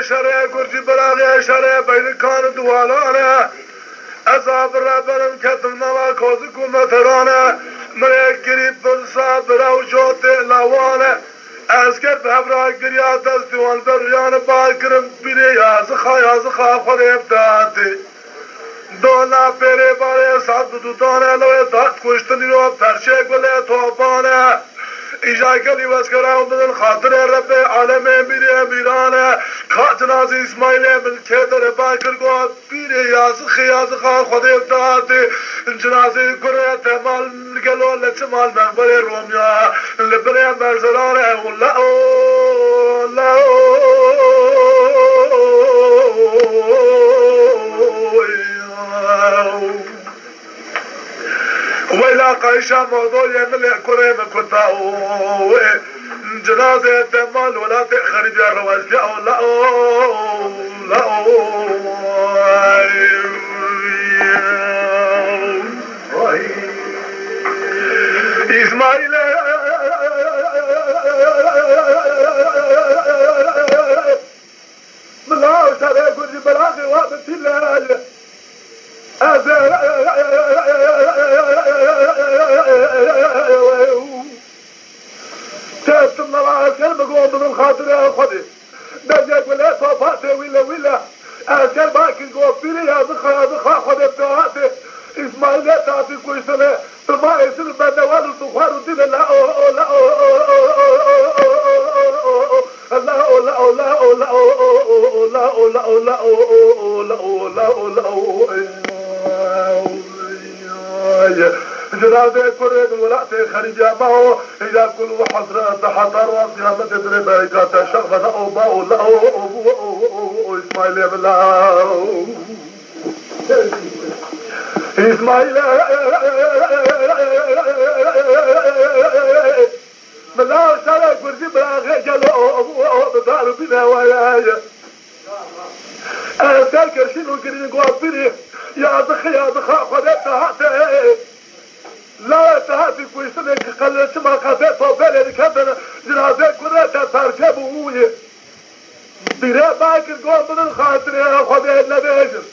شرع گرجی براغی شرع بین کان دوالانه عذاب ربرم کتم نوا کوز کومترانه من گریب بلسا براو جوت لوانه از که ببرا گریا دست دیوان بریان بار کرم بیره یازخا خود ابتاعتی دولا پیره باره ساد دوتانه لوه داد کشتنی رو پرچه گله توبانه ایجا کلی واسکرام بدن خاطر رب عالم میره میرانه جنازه اسماعیل ملکه در باکر گو بیره یازخا خود ابتاعتی جنازه گره تمال گلو لچمال مقبر رومیا لبره مرزرانه ويلا قايشة موضوع يملئ كريم كتاو جنازة تمال ولا تخرج يا رواج لا إسماعيل ملاو شارع كل بلاغي وابت الله تأثم الله كلمة قوم من الخاطر يا خدي نجاك ولا صفاتي ولا أسكر باكي قوم بيري يا ذخا خدي بتواتي إسماعيل لا تعطي كل سنة فما يصير بدوال الصخار ودين جنازة كرد ولا تخرج معه إذا كل حضرة حضر وقيامة تدري بركات شغفة أوباء لا إسماعيل بالله إسماعيل بالله شارع كرسي براغي جلو بدار بنا وياي أسال كرشين وكرين قوابيني يا ضخا خدتها لا تهاتي كويسنك قلت ما قفيت وبالي كبنا جنازة كرة تركب ووي بيرا باكر قوم من الخاطر يا خدي النبيجر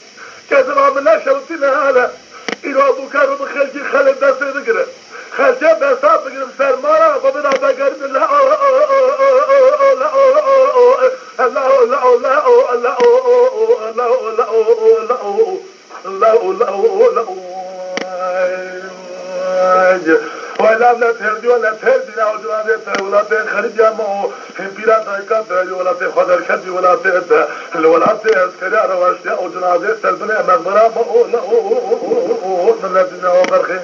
كذا من نشرتنا هذا إلى أبو كارو بخلجي خالد داسي نقرأ خلجي بساب نقرأ بسار مرة ومن أبقر من ولا لا تهدي ولا تهدي لا ولا تخرج يا مو في بلاد كذا ولا تخدر كذا ولا تهدى ولا تسكر رواشيا او جنازه سلبنا مغبره من الذين وبرخي